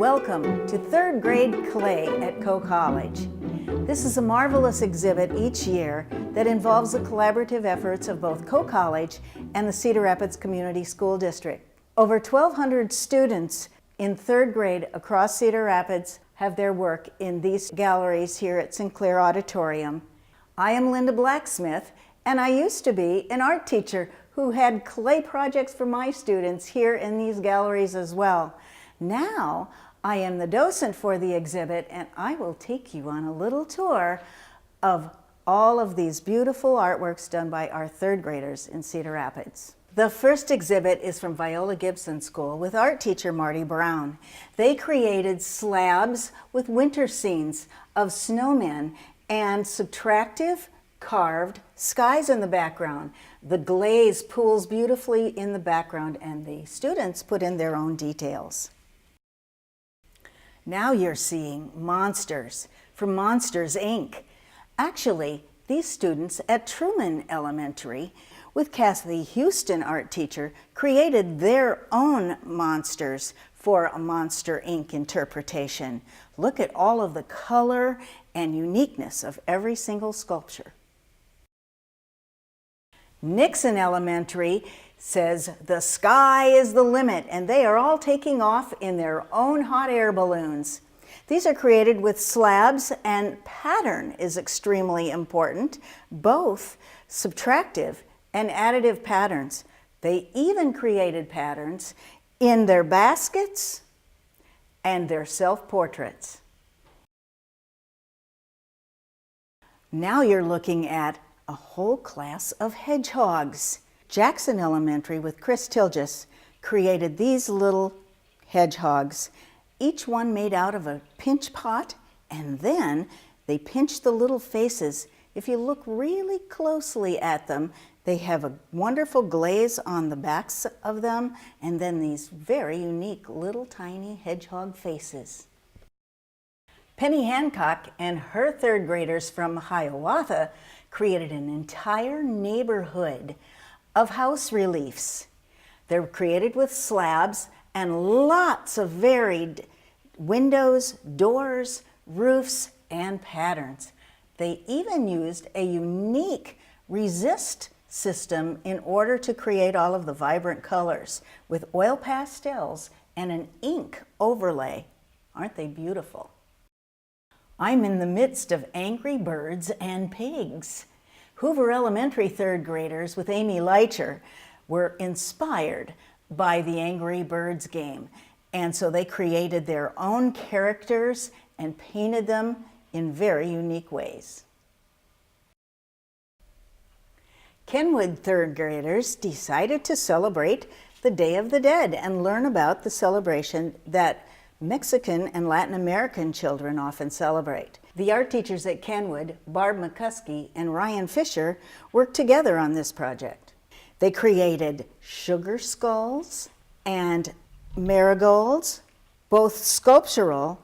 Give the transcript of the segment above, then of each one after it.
Welcome to third grade clay at Coe College. This is a marvelous exhibit each year that involves the collaborative efforts of both Coe College and the Cedar Rapids Community School District. Over 1,200 students in third grade across Cedar Rapids have their work in these galleries here at Sinclair Auditorium. I am Linda Blacksmith, and I used to be an art teacher who had clay projects for my students here in these galleries as well. Now, I am the docent for the exhibit, and I will take you on a little tour of all of these beautiful artworks done by our third graders in Cedar Rapids. The first exhibit is from Viola Gibson School with art teacher Marty Brown. They created slabs with winter scenes of snowmen and subtractive carved skies in the background. The glaze pools beautifully in the background, and the students put in their own details. Now you're seeing monsters from Monsters, Inc. Actually, these students at Truman Elementary with Kathy Houston, art teacher, created their own monsters for a Monster, Inc. interpretation. Look at all of the color and uniqueness of every single sculpture. Nixon Elementary says the sky is the limit, and they are all taking off in their own hot air balloons. These are created with slabs, and pattern is extremely important, both subtractive and additive patterns. They even created patterns in their baskets and their self-portraits. Now you're looking at a whole class of hedgehogs. Jackson Elementary with Chris Tilgis created these little hedgehogs, each one made out of a pinch pot, and then they pinched the little faces. If you look really closely at them, they have a wonderful glaze on the backs of them, and then these very unique little tiny hedgehog faces. Penny Hancock and her third graders from Hiawatha created an entire neighborhood of house reliefs. They're created with slabs and lots of varied windows, doors, roofs, and patterns. They even used a unique resist system in order to create all of the vibrant colors with oil pastels and an ink overlay. Aren't they beautiful? I'm in the midst of Angry Birds and Pigs. Hoover Elementary third graders with Amy Leicher were inspired by the Angry Birds game, and so they created their own characters and painted them in very unique ways. Kenwood third graders decided to celebrate the Day of the Dead and learn about the celebration that Mexican and Latin American children often celebrate. The art teachers at Kenwood, Barb McCuskey and Ryan Fisher, worked together on this project. They created sugar skulls and marigolds, both sculptural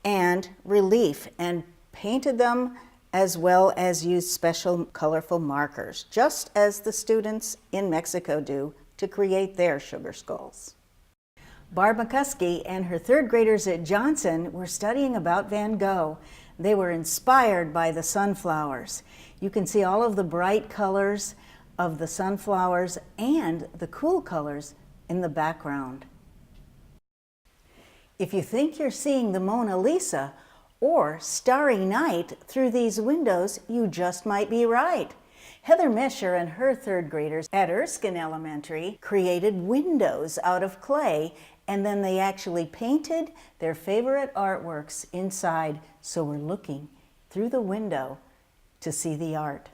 and relief, and painted them as well as used special colorful markers, just as the students in Mexico do to create their sugar skulls. Barb McCuskey and her third graders at Johnson were studying about Van Gogh. They were inspired by the sunflowers. You can see all of the bright colors of the sunflowers and the cool colors in the background. If you think you're seeing the Mona Lisa or Starry Night through these windows, you just might be right. Heather Mesher and her third graders at Erskine Elementary created windows out of clay, and then they actually painted their favorite artworks inside, so we're looking through the window to see the art.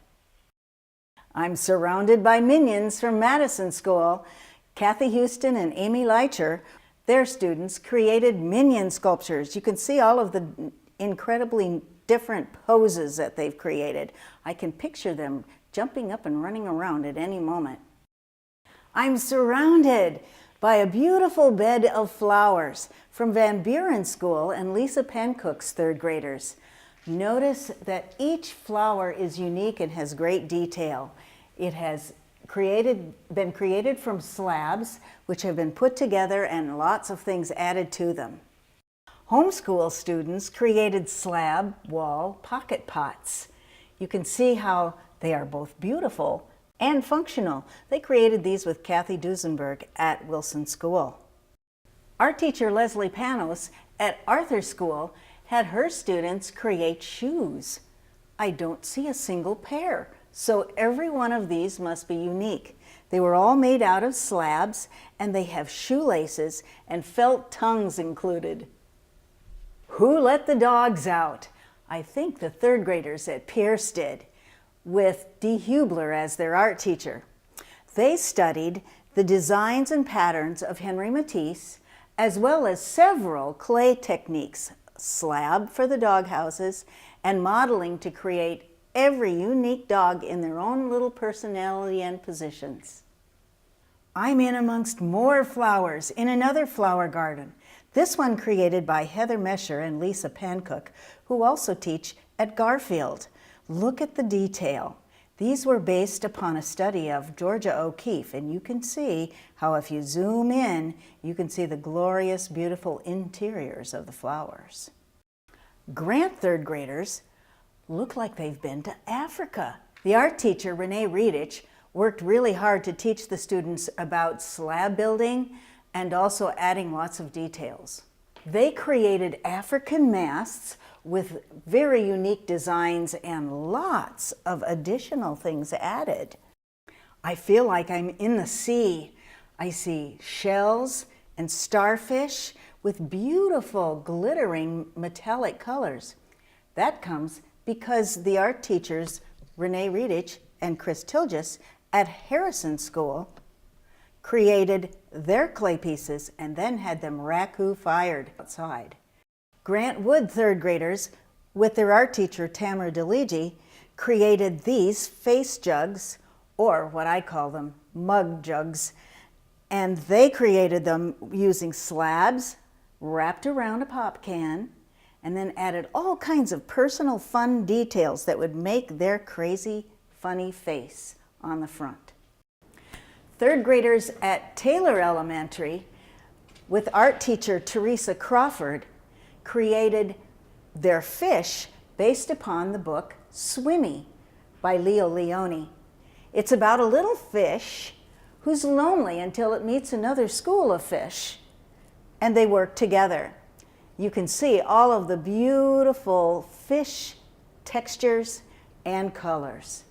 I'm surrounded by minions from Madison School. Kathy Houston and Amy Leicher, their students, created minion sculptures. You can see all of the incredibly different poses that they've created. I can picture them jumping up and running around at any moment. I'm surrounded by a beautiful bed of flowers from Van Buren School and Lisa Pencook's third graders. Notice that each flower is unique and has great detail. It has been created from slabs, which have been put together and lots of things added to them. Homeschool students created slab wall pocket pots. You can see how they are both beautiful and functional. They created these with Kathy Duesenberg at Wilson School. Art teacher Leslie Panos at Arthur School had her students create shoes. I don't see a single pair, so every one of these must be unique. They were all made out of slabs, and they have shoelaces and felt tongues included. Who let the dogs out? I think the third graders at Pierce did, with Dee Hubler as their art teacher. They studied the designs and patterns of Henry Matisse, as well as several clay techniques, slab for the dog houses, and modeling to create every unique dog in their own little personality and positions. I'm in amongst more flowers in another flower garden. This one created by Heather Mesher and Lisa Pancook, who also teach at Garfield. Look at the detail. These were based upon a study of Georgia O'Keeffe, and you can see how if you zoom in, you can see the glorious, beautiful interiors of the flowers. Grant third graders look like they've been to Africa. The art teacher, Renee Riedich, worked really hard to teach the students about slab building and also adding lots of details. They created African masts with very unique designs and lots of additional things added. I feel like I'm in the sea. I see shells and starfish with beautiful glittering metallic colors. That comes because the art teachers, Renee Riedich and Chris Tilgis at Harrison School, created their clay pieces and then had them raku fired outside. Grant Wood third graders, with their art teacher Tamara DeLigi, created these face jugs, or what I call them, mug jugs, and they created them using slabs wrapped around a pop can, and then added all kinds of personal fun details that would make their crazy, funny face on the front. Third graders at Taylor Elementary, with art teacher Teresa Crawford, created their fish based upon the book Swimmy by Leo Leone. It's about a little fish who's lonely until it meets another school of fish, and they work together. You can see all of the beautiful fish textures and colors.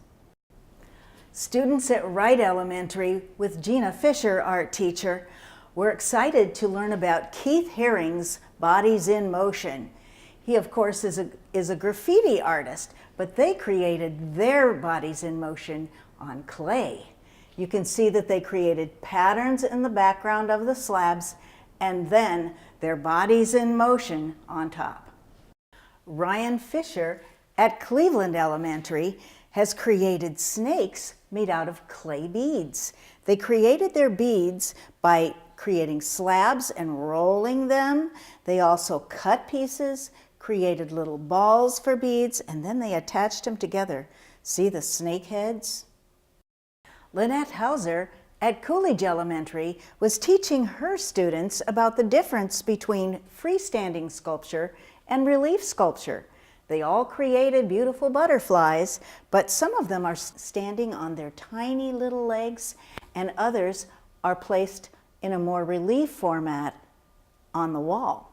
Students at Wright Elementary, with Gina Fisher, art teacher, were excited to learn about Keith Haring's Bodies in Motion. He, of course, is a graffiti artist, but they created their Bodies in Motion on clay. You can see that they created patterns in the background of the slabs and then their bodies in motion on top. Ryan Fisher at Cleveland Elementary has created snakes made out of clay beads. They created their beads by creating slabs and rolling them. They also cut pieces, created little balls for beads, and then they attached them together. See the snake heads? Lynette Hauser at Coolidge Elementary was teaching her students about the difference between freestanding sculpture and relief sculpture. They all created beautiful butterflies, but some of them are standing on their tiny little legs, and others are placed in a more relief format on the wall.